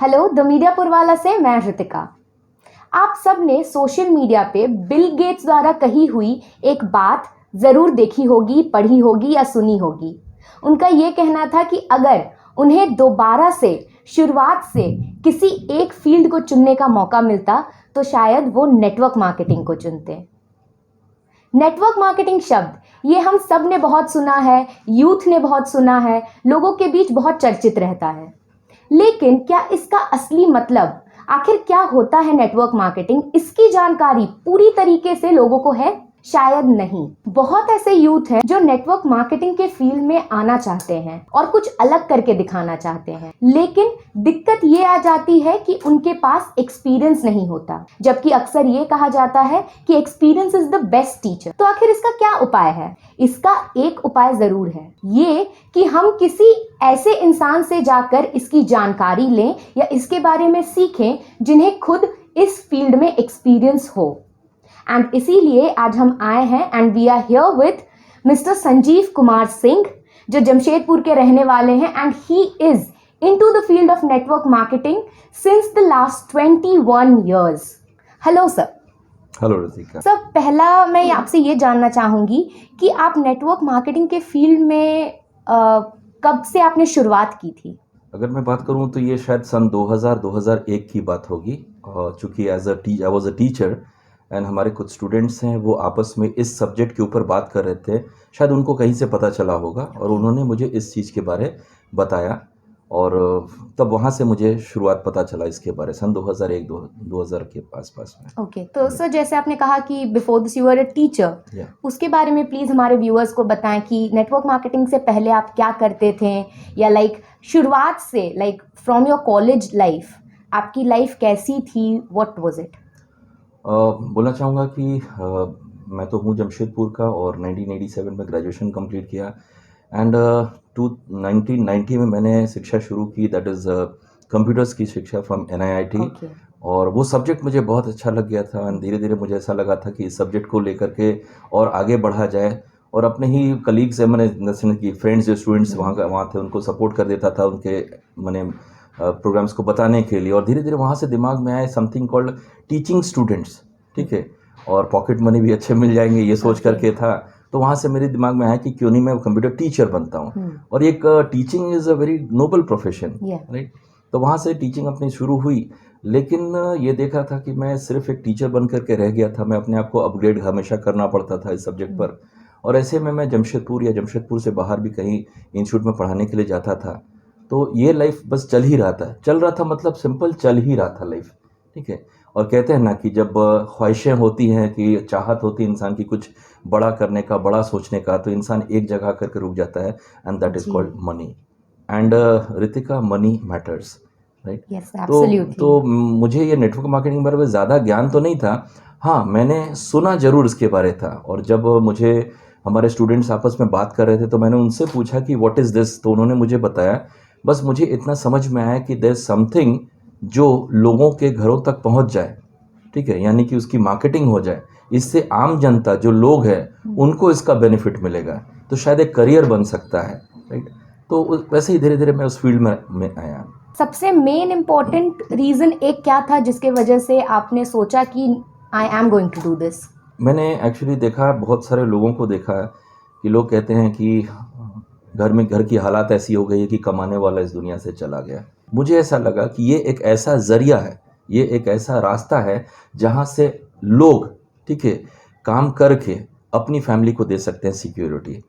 Hello, the मीडियापुर वाला से मैं ऋतिका। आप सब ने सोशल मीडिया पे बिल गेट्स द्वारा कही हुई एक बात ज़रूर देखी होगी, पढ़ी होगी या सुनी होगी। उनका ये कहना था कि अगर उन्हें दोबारा से शुरुआत से किसी एक फील्ड को चुनने का मौका मिलता तो शायद वो नेटवर्क मार्केटिंग को चुनते। नेटवर्क मार्केटिंग शब्द ये हम सब ने बहुत सुना है, यूथ ने बहुत सुना है, लोगों के बीच बहुत चर्चित रहता है। लेकिन क्या इसका असली मतलब, आखिर क्या होता है नेटवर्क मार्केटिंग, इसकी जानकारी पूरी तरीके से लोगों को है? शायद नहीं। बहुत ऐसे यूथ हैं जो नेटवर्क मार्केटिंग के फील्ड में आना चाहते हैं और कुछ अलग करके दिखाना चाहते हैं, लेकिन दिक्कत ये आ जाती है कि उनके पास एक्सपीरियंस नहीं होता, जबकि अक्सर ये कहा जाता है कि experience is the best teacher. तो आखिर इसका क्या उपाय है? इसका एक उपाय जरूर है, ये कि हम किसी ऐसे इंसान से जाकर इसकी जानकारी लें या इसके बारे में सीखें जिन्हें खुद इस फील्ड में एक्सपीरियंस हो। एंड इसीलिए आज हम आए हैं and we are here with mister Sanjeev Kumar Singh, जो जमशेदपुर के रहने वाले हैं and he is into the field of network marketing since the last 21 years। Hello sir. Hello Ritika. Sir, पहला मैं आपसे ये जानना चाहूँगी कि आप नेटवर्क मार्केटिंग के फील्ड में कब से आपने शुरुआत की थी? अगर मैं बात करूं तो ये शायद सन 2000-2001 की बात होगी। चूँकि I was a teacher and हमारे कुछ स्टूडेंट्स हैं, वो आपस में इस सब्जेक्ट के ऊपर बात कर रहे थे। शायद उनको कहीं से पता चला होगा और उन्होंने मुझे इस चीज़ के बारे बताया और तब वहाँ से मुझे शुरुआत पता चला इसके बारे, सन 2001-2000 के आसपास में। ओके, तो सर जैसे आपने कहा कि before this you were a teacher, उसके बारे में प्लीज़ हमारे व्यूअर्स को बताएं कि नेटवर्क मार्केटिंग से पहले आप क्या करते थे, या शुरुआत से फ्रॉम योर कॉलेज लाइफ आपकी लाइफ कैसी थी, व्हाट वाज इट? बोलना चाहूँगा कि मैं तो हूँ जमशेदपुर का और 1987 में ग्रेजुएशन कंप्लीट किया एंड 1990 में मैंने शिक्षा शुरू की, दैट इज़ कंप्यूटर्स की शिक्षा फ्रॉम NIIT। और वो सब्जेक्ट मुझे बहुत अच्छा लग गया था एंड धीरे धीरे मुझे ऐसा लगा था कि इस सब्जेक्ट को लेकर के और आगे बढ़ा जाए और अपने ही कलीग्स से, मैंने कि फ्रेंड्स जो स्टूडेंट्स वहाँ थे उनको सपोर्ट कर देता था उनके मैंने प्रोग्राम्स को बताने के लिए। और धीरे धीरे वहाँ से दिमाग में आए समथिंग कॉल्ड टीचिंग स्टूडेंट्स, ठीक है, और पॉकेट मनी भी अच्छे मिल जाएंगे ये सोच करके था। तो वहाँ से मेरे दिमाग में आया कि क्यों नहीं मैं कंप्यूटर टीचर बनता हूँ। और एक teaching is a very noble profession, right. तो वहाँ से टीचिंग अपनी शुरू हुई, लेकिन ये देखा था कि मैं सिर्फ एक टीचर बन करके रह गया था। मैं अपने आप को अपग्रेड हमेशा करना पड़ता था इस सब्जेक्ट पर। और ऐसे में मैं जमशेदपुर या जमशेदपुर से बाहर भी कहीं इंस्टीट्यूट में पढ़ाने के लिए जाता था। तो ये लाइफ बस चल रहा था, मतलब सिंपल चल ही रहा था लाइफ, ठीक है। और कहते हैं ना कि जब ख्वाहिशें होती हैं, कि चाहत होती है इंसान की कुछ बड़ा करने का, बड़ा सोचने का, तो इंसान एक जगह करके रुक जाता है and that is called money. And Ritika, money matters, right. तो मुझे ये नेटवर्क मार्केटिंग के बारे में ज़्यादा ज्ञान तो नहीं था। हाँ, मैंने सुना ज़रूर इसके बारे था। और जब मुझे हमारे स्टूडेंट्स आपस में बात कर रहे थे तो मैंने उनसे पूछा कि व्हाट इज़ दिस, तो उन्होंने मुझे बताया। बस मुझे इतना समझ में आया कि देयर इज समथिंग जो लोगों के घरों तक पहुंच जाए, ठीक है, यानी कि उसकी मार्केटिंग हो जाए, इससे आम जनता जो लोग हैं उनको इसका बेनिफिट मिलेगा, तो शायद एक करियर बन सकता है, राइट। तो वैसे ही धीरे धीरे मैं उस फील्ड में आया। सबसे मेन इम्पोर्टेंट रीज़न एक क्या था जिसके वजह से आपने सोचा कि I am going to do this? मैंने एक्चुअली देखा, बहुत सारे लोगों को देखा कि लोग कहते हैं कि घर की हालात ऐसी हो गई है कि कमाने वाला इस दुनिया से चला गया। मुझे ऐसा लगा कि ये एक ऐसा ज़रिया है, ये एक ऐसा रास्ता है जहाँ से लोग, ठीक है, काम करके अपनी फैमिली को दे सकते हैं सिक्योरिटी।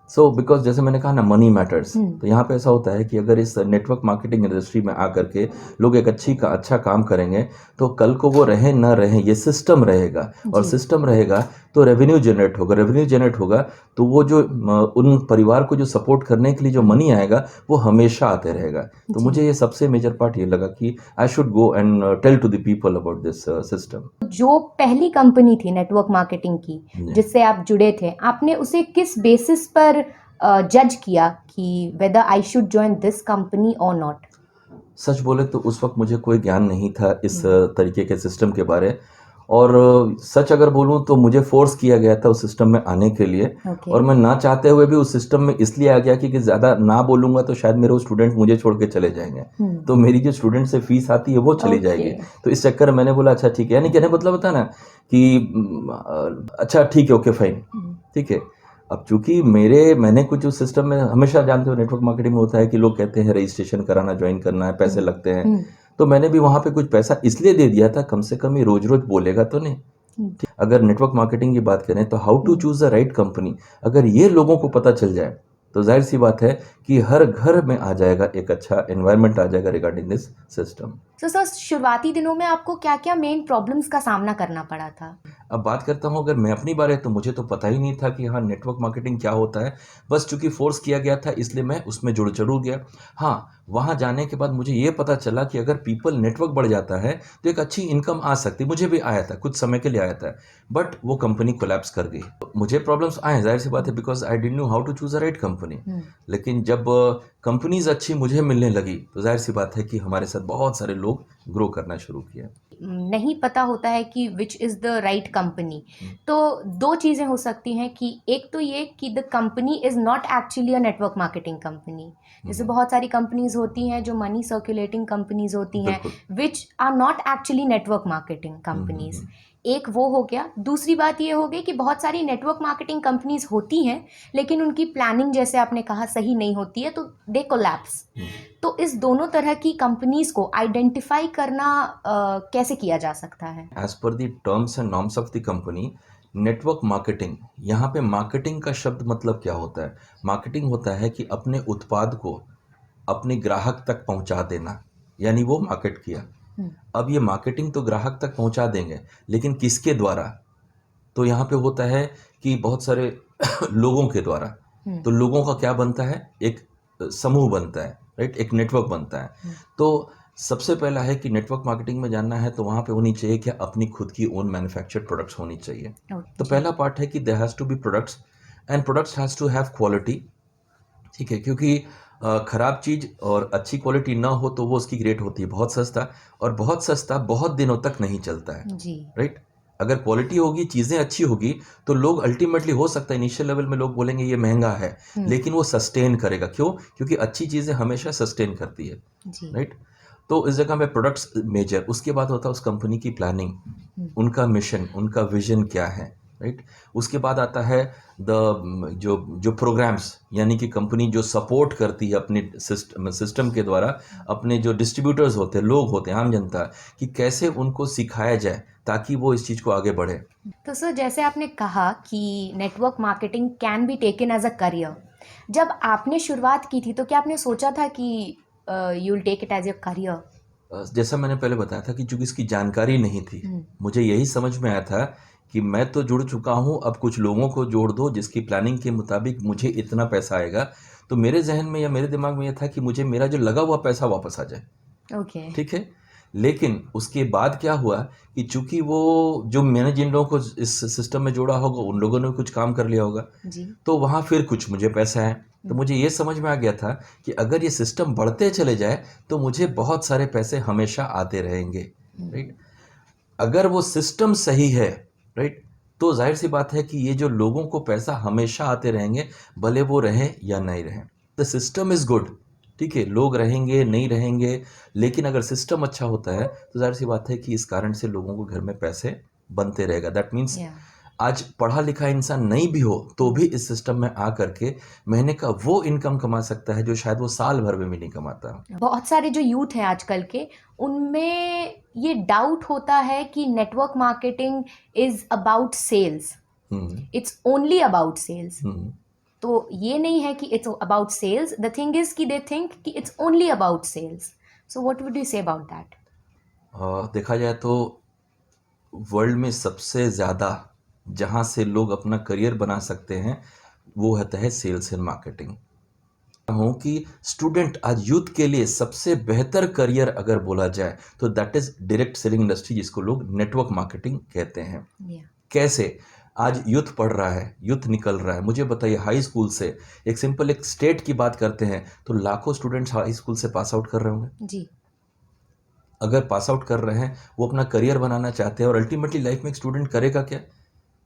सो बिकॉज जैसे मैंने कहा ना, मनी मैटर्स, तो यहाँ पे ऐसा होता है कि अगर इस नेटवर्क मार्केटिंग इंडस्ट्री में आकर के लोग एक अच्छा काम करेंगे तो कल को वो रहे ना रहे, ये सिस्टम रहेगा। और सिस्टम रहेगा तो रेवेन्यू जनरेट होगा तो वो जो उन परिवार को जो सपोर्ट करने के लिए जो मनी आएगा वो हमेशा आते रहेगा। तो मुझे ये सबसे मेजर पार्ट ये लगा कि I should go and tell to the people about this system. जो पहली कंपनी थी नेटवर्क मार्केटिंग की जिससे आप जुड़े थे, आपने उसे किस बेसिस पर जज किया कि whether I should join this company और नॉट? सच बोले तो उस वक्त मुझे कोई ज्ञान नहीं था इस तरीके के सिस्टम के बारे। और सच अगर बोलूं तो मुझे फोर्स किया गया था उस सिस्टम में आने के लिए, ओके। और मैं ना चाहते हुए भी उस सिस्टम में इसलिए आ गया कि ज़्यादा ना बोलूंगा तो शायद मेरे वो स्टूडेंट मुझे छोड़ के चले जाएंगे, तो मेरी जो स्टूडेंट से फीस आती है वो चली जाएगी। ओके। तो इस चक्कर में मैंने बोला अच्छा ठीक है, यानी कहने मतलब होता है ना कि अच्छा ठीक है, ओके फाइन, ठीक है। अब चूंकि मैंने कुछ उस सिस्टम में, हमेशा जानते हो नेटवर्क मार्केटिंग में होता है कि लोग कहते हैं रजिस्ट्रेशन कराना, ज्वाइन करना है, पैसे लगते हैं, तो मैंने भी वहां पे कुछ पैसा इसलिए दे दिया था, कम से कम ये रोज रोज बोलेगा तो नहीं। अगर नेटवर्क मार्केटिंग की बात करें तो how to choose the right company, अगर ये लोगों को पता चल जाए तो जाहिर सी बात है कि हर घर में आ जाएगा, एक अच्छा एनवायरनमेंट आ जाएगा रिगार्डिंग दिस सिस्टम। तो सर शुरुआती दिनों में आपको क्या क्या मेन प्रॉब्लम्स का सामना करना पड़ा था? अब बात करता हूँ अगर मैं अपनी बारे, तो मुझे तो पता ही नहीं था कि हाँ नेटवर्क मार्केटिंग क्या होता है, बस चूंकि फोर्स किया गया था इसलिए मैं उसमें जुड़ जरूर गया। हाँ, वहाँ जाने के बाद मुझे ये पता चला कि अगर पीपल नेटवर्क बढ़ जाता है तो एक अच्छी इनकम आ सकती, मुझे भी आया था, कुछ समय के लिए आया था, बट वो कंपनी कोलैप्स कर गई। तो मुझे प्रॉब्लम्स आए, जाहिर सी बात है, because I didn't know how to choose a right company. लेकिन जब कंपनीज अच्छी मुझे मिलने लगी तो जाहिर सी बात है कि हमारे साथ बहुत सारे लोग ग्रो करना शुरू किया। नहीं पता होता है कि which is the right company, तो दो चीज़ें हो सकती हैं कि एक तो ये कि the company is not actually a network marketing company. जैसे बहुत सारी कंपनीज होती हैं जो मनी सर्कुलेटिंग कंपनीज होती हैं बिल्कुल। Which are not actually network marketing companies. एक वो हो गया। दूसरी बात ये हो गई कि बहुत सारी नेटवर्क मार्केटिंग कंपनीज होती हैं लेकिन उनकी प्लानिंग जैसे आपने कहा सही नहीं होती है, तो दे कोलैप्स। तो इस दोनों तरह की कंपनीज को आइडेंटिफाई करना कैसे किया जा सकता है? As per the terms and norms of the company, network marketing, यहाँ पे मार्केटिंग का शब्द मतलब क्या होता है? मार्केटिंग होता है कि अपने उत्पाद को अपने ग्राहक तक पहुंचा देना, यानी वो मार्केट किया। अब ये मार्केटिंग तो ग्राहक तक पहुंचा देंगे, लेकिन किसके द्वारा? तो यहाँ पे होता है कि बहुत सारे लोगों के द्वारा। तो लोगों का क्या बनता है? एक समूह बनता है, राइट, एक नेटवर्क बनता है। तो सबसे पहला है कि नेटवर्क मार्केटिंग में जानना है तो वहाँ पे होनी चाहिए कि अपनी खुद की ओन मैन्युफैक्चर्ड प्रोडक्ट्स होनी चाहिए। तो पहला पार्ट है कि there has to be products, and products has to have quality, ठीक है, क्योंकि खराब चीज़ और अच्छी क्वालिटी ना हो तो वो उसकी ग्रेट होती है बहुत सस्ता, और बहुत सस्ता बहुत दिनों तक नहीं चलता है, जी। राइट। अगर क्वालिटी होगी, चीज़ें अच्छी होगी, तो लोग अल्टीमेटली, हो सकता है इनिशियल लेवल में लोग बोलेंगे ये महंगा है, लेकिन वो सस्टेन करेगा। क्यों? क्योंकि अच्छी चीज़ें हमेशा सस्टेन करती है, जी। राइट। तो इस जगह में प्रोडक्ट्स मेजर, उसके बाद होता है उस कंपनी की प्लानिंग, उनका मिशन, उनका विजन क्या है, राइट। उसके बाद आता है द जो जो प्रोग्राम्स, यानी कि कंपनी जो सपोर्ट करती है अपने सिस्टम के द्वारा अपने जो डिस्ट्रीब्यूटर्स होते हैं, लोग होते हैं, आम जनता, कि कैसे उनको सिखाया जाए ताकि वो इस चीज़ को आगे बढ़े। तो सर जैसे आपने कहा कि network marketing can be taken as a career, जब आपने शुरुआत की थी तो क्या आपने सोचा था कि you will take it as a career? जैसा मैंने पहले बताया था कि चूंकि इसकी जानकारी नहीं थी, मुझे यही समझ में आया था कि मैं तो जुड़ चुका हूँ, अब कुछ लोगों को जोड़ दो जिसकी प्लानिंग के मुताबिक मुझे इतना पैसा आएगा। तो मेरे जहन में या मेरे दिमाग में यह था कि मुझे मेरा जो लगा हुआ पैसा वापस आ जाए, ओके। ठीक है। लेकिन उसके बाद क्या हुआ कि चूंकि वो जो मैंने जिन लोगों को इस सिस्टम में जोड़ा होगा उन लोगों ने भी कुछ काम कर लिया होगा, जी। तो वहाँ फिर कुछ मुझे पैसा है। तो मुझे ये समझ में आ गया था कि अगर ये सिस्टम बढ़ते चले जाए तो मुझे बहुत सारे पैसे हमेशा आते रहेंगे, राइट। अगर वो सिस्टम सही है, राइट, तो जाहिर सी बात है कि ये जो लोगों को पैसा हमेशा आते रहेंगे, भले वो रहें या नहीं रहें। द सिस्टम इज़ गुड, ठीक है, लोग रहेंगे नहीं रहेंगे, लेकिन अगर सिस्टम अच्छा होता है तो जाहिर सी बात है कि इस कारण से लोगों को घर में पैसे बनते रहेगा। दैट मीन्स या आज पढ़ा लिखा इंसान नहीं भी हो तो भी इस सिस्टम में आ करके महीने का वो इनकम कमा सकता है जो शायद वो साल भर में भी नहीं कमाता। बहुत सारे जो यूथ हैं आजकल के, उनमें ये डाउट होता है कि network marketing is about sales, it's only about sales. तो ये नहीं है कि it's about sales, the thing is कि दे थिंक कि it's only about sales. So what would you say about that? देखा जाए तो वर्ल्ड में सबसे ज़्यादा जहाँ से लोग अपना करियर बना सकते हैं वो होता है सेल्स एंड मार्केटिंग। हूँ कि स्टूडेंट आज यूथ के लिए सबसे बेहतर करियर अगर बोला जाए तो that is direct selling industry, जिसको लोग नेटवर्क मार्केटिंग कहते हैं। कैसे? आज यूथ पढ़ रहा है, यूथ निकल रहा है, मुझे बताइए हाई स्कूल से, एक सिंपल एक स्टेट की बात करते हैं तो लाखों स्टूडेंट्स हाई स्कूल से पास आउट कर रहे होंगे, जी। अगर पास आउट कर रहे हैं, वो अपना करियर बनाना चाहते हैं, और अल्टीमेटली लाइफ में एक स्टूडेंट करेगा क्या?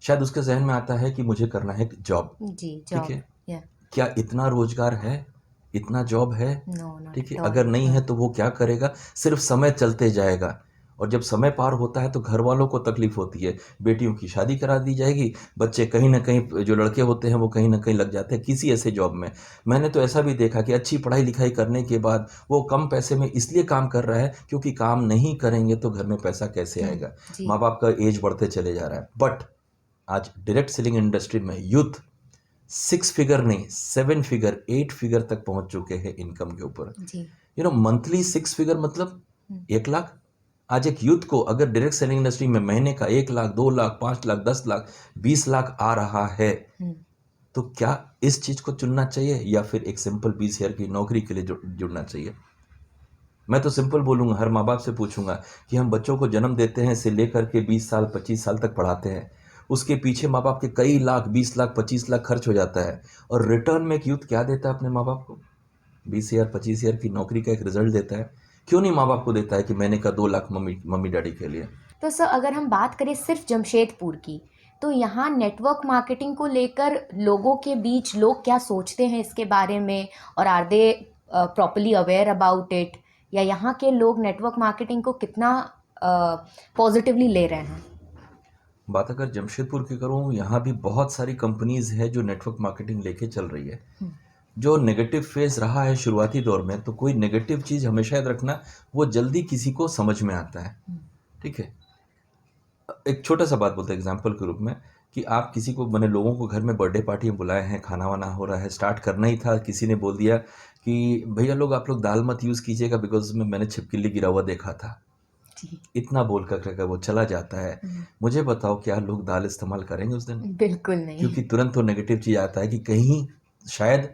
शायद उसके जहन में आता है कि मुझे करना है जॉब। जी, ठीक जॉब, है, या क्या इतना रोजगार है, इतना जॉब है? नो, नॉट ठीक है, एट अगर ऑल। नहीं है तो वो क्या करेगा? सिर्फ समय चलते जाएगा, और जब समय पार होता है तो घर वालों को तकलीफ होती है। बेटियों की शादी करा दी जाएगी, बच्चे कहीं ना कहीं, जो लड़के होते हैं वो कहीं ना कहीं लग जाते हैं किसी ऐसे जॉब में। मैंने तो ऐसा भी देखा कि अच्छी पढ़ाई लिखाई करने के बाद वो कम पैसे में इसलिए काम कर रहा है क्योंकि काम नहीं करेंगे तो घर में पैसा कैसे आएगा? जी, माँ बाप का एज बढ़ते चले जा रहा है। बट आज डायरेक्ट सेलिंग इंडस्ट्री में यूथ 6 फिगर नहीं, 7 फिगर, 8 फिगर तक पहुंच चुके हैं इनकम के ऊपर। जी, मंथली 6 फिगर मतलब 1 लाख। आज एक यूथ को अगर डायरेक्ट सेलिंग इंडस्ट्री में महीने का 1 लाख, 2 लाख, 5 लाख, 10 लाख, 20 लाख आ रहा है, तो क्या इस चीज को चुनना चाहिए या फिर एक सिंपल 20 ईयर की नौकरी के लिए जुड़ना चाहिए? मैं तो सिंपल बोलूंगा, हर माँ बाप से पूछूंगा कि हम बच्चों को जन्म देते हैं से लेकर के 20 साल 25 साल तक पढ़ाते हैं, उसके पीछे माँ बाप के कई लाख, 20 लाख, 25 लाख खर्च हो जाता है, और रिटर्न में एक यूथ क्या देता है अपने माँ बाप को? 20 ईयर 25 ईयर की नौकरी का एक रिजल्ट देता है। क्यों नहीं माँ बाप को देता है कि महीने का 2 लाख मम्मी मम्मी डैडी के लिए? तो सर अगर हम बात करें सिर्फ जमशेदपुर की, तो यहाँ नेटवर्क मार्केटिंग को लेकर लोगों के बीच लोग क्या सोचते हैं इसके बारे में, और are they properly aware about it, या यहाँ के लोग नेटवर्क मार्केटिंग को कितना पॉजिटिवली ले रहे हैं? बात अगर जमशेदपुर की करूँ, यहाँ भी बहुत सारी कंपनीज है जो नेटवर्क मार्केटिंग लेके चल रही है। जो नेगेटिव फेज रहा है शुरुआती दौर में, तो कोई नेगेटिव चीज़ हमेशा याद रखना, वो जल्दी किसी को समझ में आता है। ठीक है, एक छोटा सा बात बोलते हैं एग्जाम्पल के रूप में, कि आप किसी को, मैंने लोगों को घर में बर्थडे पार्टी में बुलाए हैं, खाना वाना हो रहा है, स्टार्ट करना ही था, किसी ने बोल दिया कि भैया लोग आप लोग दाल मत यूज़ कीजिएगा बिकॉज उसमें मैंने छिपकली गिरा हुआ देखा था। जी, इतना बोल कर वो चला जाता है। मुझे बताओ क्या लोग दाल इस्तेमाल करेंगे उस दिन? बिल्कुल नहीं। क्योंकि तुरंत तो नेगेटिव चीज़ आता है कि कहीं शायद,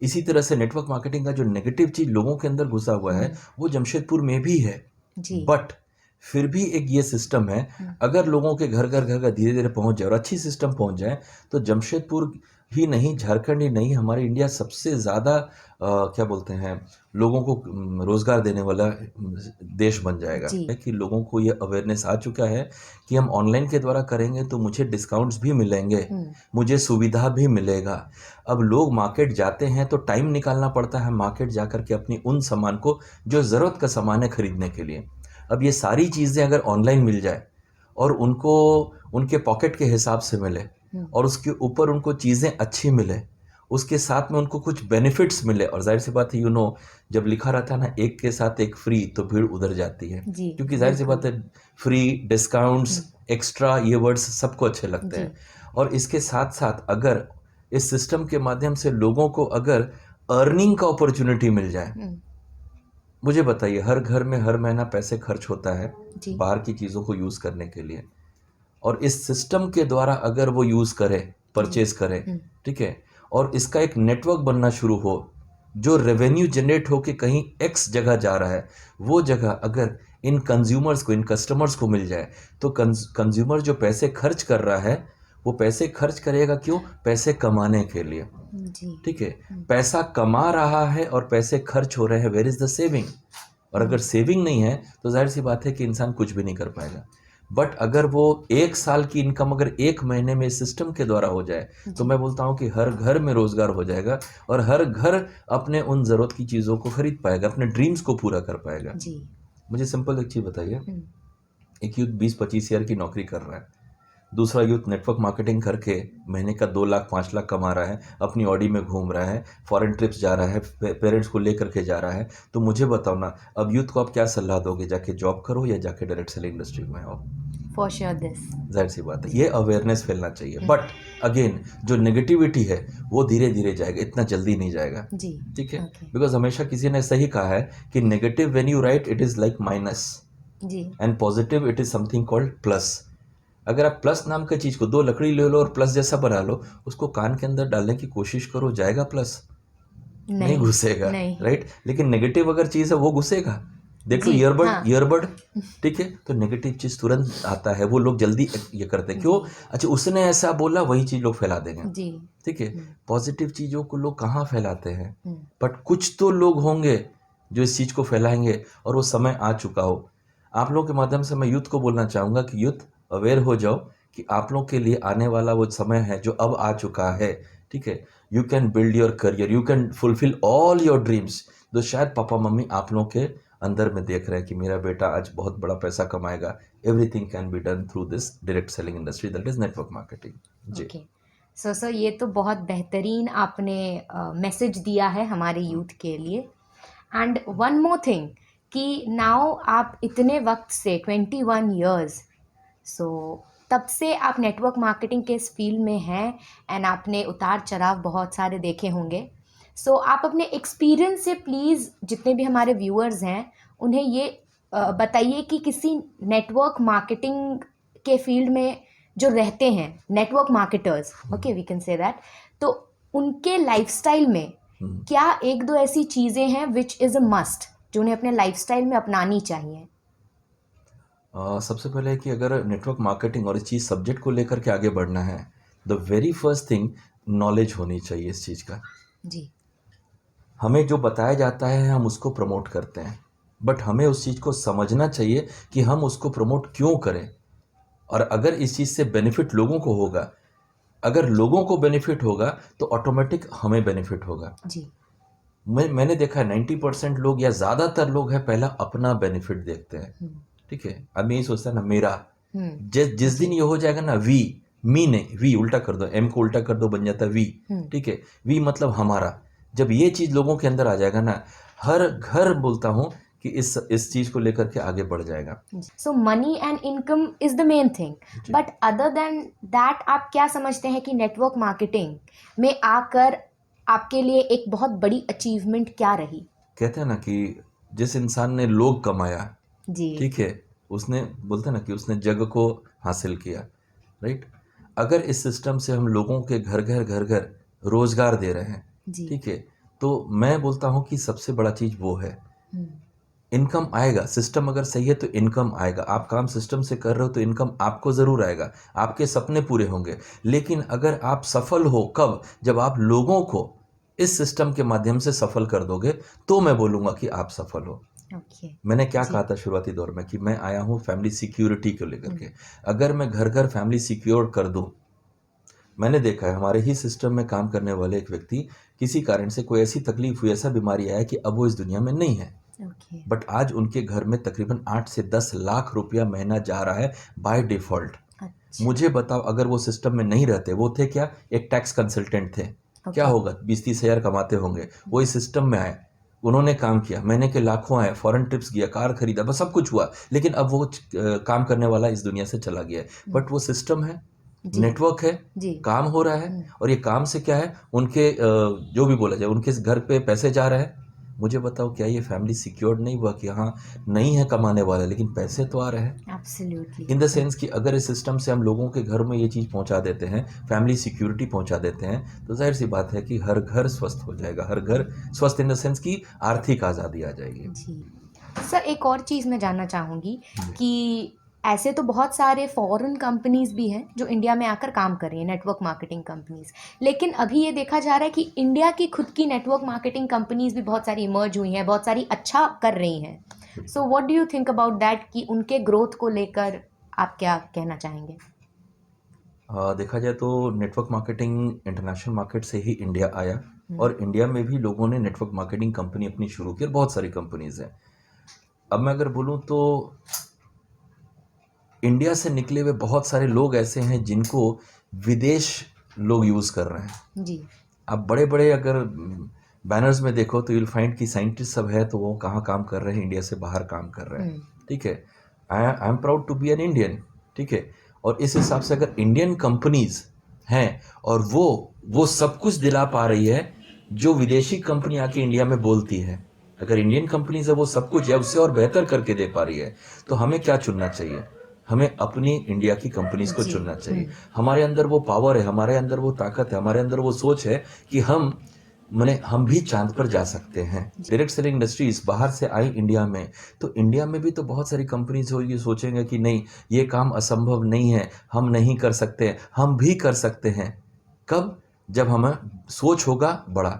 इसी तरह से नेटवर्क मार्केटिंग का जो नेगेटिव चीज़ लोगों के अंदर घुसा हुआ है वो जमशेदपुर में भी है। जी, बट फिर भी एक ये सिस्टम है, अगर लोगों के घर घर धीरे धीरे पहुंच जाए और अच्छी सिस्टम पहुंच जाए, तो जमशेदपुर ही नहीं, झारखंड ही नहीं, हमारे इंडिया सबसे ज़्यादा क्या बोलते हैं, लोगों को रोज़गार देने वाला देश बन जाएगा। जी, है कि लोगों को ये अवेयरनेस आ चुका है कि हम ऑनलाइन के द्वारा करेंगे तो मुझे डिस्काउंट्स भी मिलेंगे, मुझे सुविधा भी मिलेगा। अब लोग मार्केट जाते हैं तो टाइम निकालना पड़ता है मार्केट जाकर के अपनी उन सामान को, जो ज़रूरत का सामान है, खरीदने के लिए। अब ये सारी चीज़ें अगर ऑनलाइन मिल जाए और उनको उनके पॉकेट के हिसाब से मिले, और उसके ऊपर उनको चीज़ें अच्छी मिले, उसके साथ में उनको कुछ बेनिफिट्स मिले, और जाहिर सी बात है, जब लिखा रहता है ना एक के साथ एक फ्री, तो भीड़ उधर जाती है। जी, क्योंकि जाहिर सी बात है, फ्री, डिस्काउंट्स, एक्स्ट्रा, ये वर्ड्स सबको अच्छे लगते हैं। और इसके साथ साथ अगर इस सिस्टम के माध्यम से लोगों को अगर अर्निंग का अपॉर्चुनिटी मिल जाए, मुझे बताइए, हर घर में हर महीना पैसे खर्च होता है जी, बाहर की चीज़ों को यूज़ करने के लिए, और इस सिस्टम के द्वारा अगर वो यूज़ करे, परचेज करे, ठीक है, और इसका एक नेटवर्क बनना शुरू हो, जो रेवेन्यू जनरेट हो के कहीं एक्स जगह जा रहा है, वो जगह अगर इन कंज्यूमर्स को, इन कस्टमर्स को मिल जाए, तो कंज्यूमर जो पैसे खर्च कर रहा है, वो पैसे खर्च करेगा क्यों? पैसे कमाने के लिए। जी, ठीक है, पैसा कमा रहा है और पैसे खर्च हो रहे हैं, वेयर इज द सेविंग? और अगर सेविंग नहीं है तो जाहिर सी बात है कि इंसान कुछ भी नहीं कर पाएगा। बट अगर वो 1 साल की इनकम अगर 1 महीने में इस सिस्टम के द्वारा हो जाए, तो मैं बोलता हूँ कि हर घर में रोजगार हो जाएगा, और हर घर अपने उन जरूरत की चीज़ों को खरीद पाएगा, अपने ड्रीम्स को पूरा कर पाएगा। जी, मुझे सिंपल एक चीज़ बताइए, एक यूथ 20-25 ईयर की नौकरी कर रहा है, दूसरा यूथ नेटवर्क मार्केटिंग करके महीने का 2 लाख 5 लाख कमा रहा है, अपनी ऑडी में घूम रहा है, फॉरेन ट्रिप्स जा रहा है, पेरेंट्स को लेकर के जा रहा है, तो मुझे बताओ ना, अब यूथ को आप क्या सलाह दोगे? जाके जॉब करो या जाके डायरेक्ट सेलिंग इंडस्ट्री में आओ? For sure this. जाहिर सी बात है, ये अवेयरनेस फैलना चाहिए। बट अगेन, जो नेगेटिविटी है वो धीरे धीरे जाएगा, इतना जल्दी नहीं जाएगा। जी, ठीक है, ओके, बिकॉज हमेशा किसी ने सही कहा है कि negative when you write it is like minus, जी, and positive it is something called plus. अगर आप प्लस नाम की चीज को, 2 लकड़ी ले लो और प्लस जैसा बना लो, उसको कान के अंदर डालने की कोशिश करो, जाएगा प्लस? नहीं घुसेगा, नहीं, राइट? लेकिन नेगेटिव अगर चीज है वो घुसेगा। देख लो जी, ईयरबड, हाँ, ईयरबड, ठीक है, तो नेगेटिव चीज तुरंत आता है, वो लोग जल्दी ये करते हैं। क्यों? अच्छा, उसने ऐसा बोला, वही चीज लोग फैला देंगे। जी, ठीक है, पॉजिटिव चीजों को लोग कहाँ फैलाते हैं? बट कुछ तो लोग होंगे जो इस चीज़ को फैलाएंगे और वो समय आ चुका हो। आप लोगों के माध्यम से मैं यूथ को बोलना चाहूँगा कि यूथ अवेयर हो जाओ कि आप लोग के लिए आने वाला वो समय है जो अब आ चुका है, ठीक है। You can build your career, you can fulfil all your dreams, जो शायद पापा मम्मी आप लोग के अंदर में देख रहे हैं कि मेरा बेटा आज बहुत बड़ा पैसा कमाएगा। Everything can be done through this direct selling industry, that is network marketing. जी। ओके। सो ये तो बहुत बेहतरीन आपने मैसेज दिया है हमारे यूथ के लिए। एंड वन मोर थिंग कि नाउ आप इतने वक्त से 21 ईयर्स, सो तब से आप नेटवर्क मार्केटिंग के इस फील्ड में हैं एंड आपने उतार चढ़ाव बहुत सारे देखे होंगे। सो आप अपने एक्सपीरियंस से प्लीज़ जितने भी हमारे व्यूअर्स हैं उन्हें ये बताइए कि किसी नेटवर्क मार्केटिंग के फील्ड में जो रहते हैं, network marketers, okay we can say that, तो उनके लाइफस्टाइल में क्या एक दो ऐसी चीज़ें हैं विच इज़ अ मस्ट जो उन्हें अपने लाइफस्टाइल में अपनानी चाहिए? सबसे पहले है कि अगर नेटवर्क मार्केटिंग और इस चीज़ सब्जेक्ट को लेकर के आगे बढ़ना है, the very first thing knowledge होनी चाहिए इस चीज़ का। जी। हमें जो बताया जाता है हम उसको प्रमोट करते हैं, बट हमें उस चीज़ को समझना चाहिए कि हम उसको प्रमोट क्यों करें, और अगर इस चीज़ से बेनिफिट लोगों को होगा, अगर लोगों को बेनिफिट होगा तो ऑटोमेटिक हमें बेनिफिट होगा। जी। मैंने देखा है 90% लोग या ज़्यादातर लोग हैं पहला अपना बेनिफिट देखते हैं, ठीक है। आदमी यही सोचता है ना मेरा, जिस दिन ये हो जाएगा ना वी, मी नहीं, वी उल्टा कर दो, एम को उल्टा कर दो बन जाता है वी, ठीक है। वी मतलब हमारा, जब ये चीज़ लोगों के अंदर आ जाएगा ना, हर घर बोलता हूँ कि इस चीज़ को लेकर के आगे बढ़ जाएगा। So money and income is the main thing, but other than that आप क्या समझते हैं कि नेटवर्क मार्केटिंग में आकर आपके लिए एक बहुत बड़ी अचीवमेंट क्या रही? कहते हैं ना कि जिस इंसान ने लोग कमाया, जी। ठीक है, उसने बोलते हैं ना कि उसने जग को हासिल किया, राइट। अगर इस सिस्टम से हम लोगों के घर घर रोजगार दे रहे हैं, जी। ठीक है, तो मैं बोलता हूँ कि सबसे बड़ा चीज़ वो है इनकम आएगा। सिस्टम अगर सही है तो इनकम आएगा। आप काम सिस्टम से कर रहे हो तो इनकम आपको ज़रूर आएगा, आपके सपने पूरे होंगे। लेकिन अगर आप सफल हो कब, जब आप लोगों को इस सिस्टम के माध्यम से सफल कर दोगे, तो मैं बोलूँगा कि आप सफल हो। ओके। मैंने क्या कहा था शुरुआती दौर में कि मैं आया हूँ फैमिली सिक्योरिटी को लेकर के। अगर मैं घर घर फैमिली सिक्योर कर दूँ, मैंने देखा है हमारे ही सिस्टम में काम करने वाले एक व्यक्ति, किसी कारण से कोई ऐसी तकलीफ हुई, ऐसा बीमारी आया कि अब वो इस दुनिया में नहीं है, ओके। बट आज उनके घर में तकरीबन 8 से 10 लाख रुपया महीना जा रहा है बाय डिफॉल्ट। अच्छा। मुझे बताओ, अगर वो सिस्टम में नहीं रहते, वो थे क्या, एक टैक्स कंसल्टेंट थे, क्या होगा, 20-30 हज़ार कमाते होंगे। वो इस सिस्टम में आए, उन्होंने काम किया, महीने के लाखों आए, फॉरेन ट्रिप्स गया, कार खरीदा, बस सब कुछ हुआ, लेकिन अब वो काम करने वाला इस दुनिया से चला गया है। बट वो सिस्टम है, नेटवर्क है, जी। काम हो रहा है, और ये काम से क्या है, उनके जो भी बोला जाए, उनके घर पे पैसे जा रहे हैं। मुझे बताओ, क्या ये फैमिली सिक्योर्ड नहीं हुआ कि हाँ नहीं है कमाने वाला, लेकिन पैसे तो आ रहे हैं। एब्सोल्युटली। इन द सेंस कि अगर इस सिस्टम से हम लोगों के घर में ये चीज़ पहुंचा देते हैं, फैमिली सिक्योरिटी पहुंचा देते हैं, तो जाहिर सी बात है कि हर घर स्वस्थ हो जाएगा। हर घर स्वस्थ इन द सेंस कि आर्थिक आज़ादी आ जाएगी। जी। सर एक और चीज़ मैं जानना चाहूँगी कि ऐसे तो बहुत सारे फॉरेन कंपनीज़ भी हैं जो इंडिया में आकर काम कर रही हैं, नेटवर्क मार्केटिंग कंपनीज़, लेकिन अभी ये देखा जा रहा है कि इंडिया की खुद की नेटवर्क मार्केटिंग कंपनीज़ भी बहुत सारी इमर्ज हुई हैं, बहुत सारी अच्छा कर रही हैं। So what do you think about that कि उनके ग्रोथ को लेकर आप क्या कहना चाहेंगे? देखा जाए तो नेटवर्क मार्केटिंग इंटरनेशनल मार्केट से ही इंडिया आया, और इंडिया में भी लोगों ने नेटवर्क मार्केटिंग कंपनी अपनी शुरू की, और बहुत सारी कंपनीज हैं। अब मैं अगर बोलूँ तो इंडिया से निकले हुए बहुत सारे लोग ऐसे हैं जिनको विदेश लोग यूज़ कर रहे हैं। जी। आप बड़े बड़े अगर बैनर्स में देखो तो यूल फाइंड कि साइंटिस्ट सब है, तो वो कहाँ काम कर रहे हैं, इंडिया से बाहर काम कर रहे हैं, ठीक है। I am proud to be an Indian, ठीक है। और इस हिसाब से अगर इंडियन कंपनीज हैं और वो सब कुछ दिला पा रही है जो विदेशी कंपनी आके इंडिया में बोलती है, अगर इंडियन कंपनीज है वो सब कुछ या उससे और बेहतर करके दे पा रही है, तो हमें क्या चुनना चाहिए? हमें अपनी इंडिया की कंपनीज को चुनना चाहिए। हमारे अंदर वो पावर है, हमारे अंदर वो ताकत है, हमारे अंदर वो सोच है कि हम भी चांद पर जा सकते हैं। डायरेक्ट सेलिंग इंडस्ट्रीज बाहर से आई इंडिया में, तो इंडिया में भी तो बहुत सारी कंपनीज हो, ये सोचेंगे कि नहीं ये काम असंभव नहीं है, हम नहीं कर सकते, हम भी कर सकते हैं। कब? जब हमें सोच होगा बड़ा,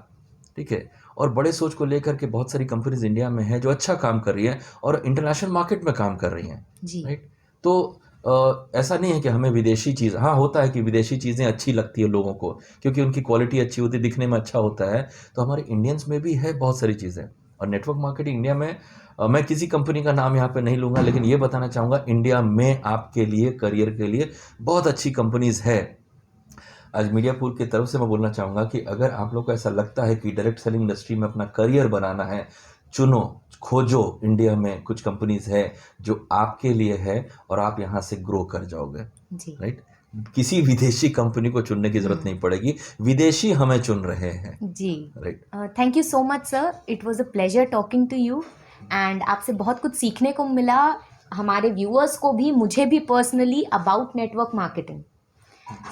ठीक है। और बड़े सोच को लेकर के बहुत सारी कंपनीज इंडिया में है जो अच्छा काम कर रही है और इंटरनेशनल मार्केट में काम कर रही हैं, जी राइट? तो ऐसा नहीं है कि हमें विदेशी चीज़, हाँ होता है कि विदेशी चीज़ें अच्छी लगती है लोगों को क्योंकि उनकी क्वालिटी अच्छी होती है, दिखने में अच्छा होता है। तो हमारे इंडियंस में भी है बहुत सारी चीज़ें। और नेटवर्क मार्केटिंग इंडिया में मैं किसी कंपनी का नाम यहाँ पे नहीं लूँगा, लेकिन ये बताना चाहूँगा इंडिया में आपके लिए करियर के लिए बहुत अच्छी कंपनीज़ है। आज मीडिया पूल की तरफ से मैं बोलना चाहूँगा कि अगर आप लोग को ऐसा लगता है कि डायरेक्ट सेलिंग इंडस्ट्री में अपना करियर बनाना है, चुनो, खोजो, इंडिया में कुछ कंपनीज़ है जो आपके लिए है और आप यहाँ से ग्रो कर जाओगे, जी राइट? किसी विदेशी कंपनी को चुनने की ज़रूरत नहीं पड़ेगी, विदेशी हमें चुन रहे हैं, जी right? Thank you so much sir, it was a pleasure talking to you and आपसे बहुत कुछ सीखने को मिला, हमारे व्यूअर्स को भी, मुझे भी personally, about network marketing.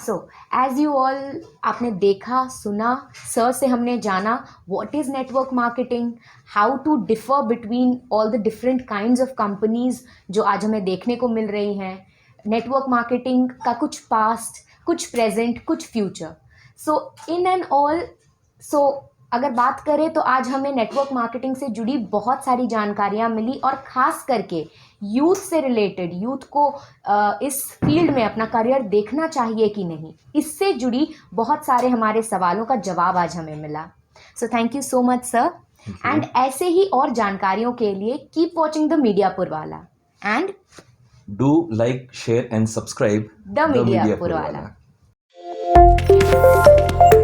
So as you all, आपने देखा सुना, सर से हमने जाना what is network marketing, how to differ between all the different kinds of companies जो आज हमें देखने को मिल रही हैं, नेटवर्क मार्केटिंग का कुछ पास्ट, कुछ प्रेजेंट, कुछ future. So in end all, so अगर बात करें तो आज हमें नेटवर्क मार्केटिंग से जुड़ी बहुत सारी जानकारियां मिली और ख़ास करके यूथ से रिलेटेड, यूथ को इस फील्ड में अपना करियर देखना चाहिए कि नहीं, इससे जुड़ी बहुत सारे हमारे सवालों का जवाब आज हमें मिला। So thank you so much sir, Thank you. And ऐसे ही और जानकारियों के लिए कीप वॉचिंग द मीडियापुर वाला and Do like, share and subscribe The the Mediapur Mediapur Wala. Wala.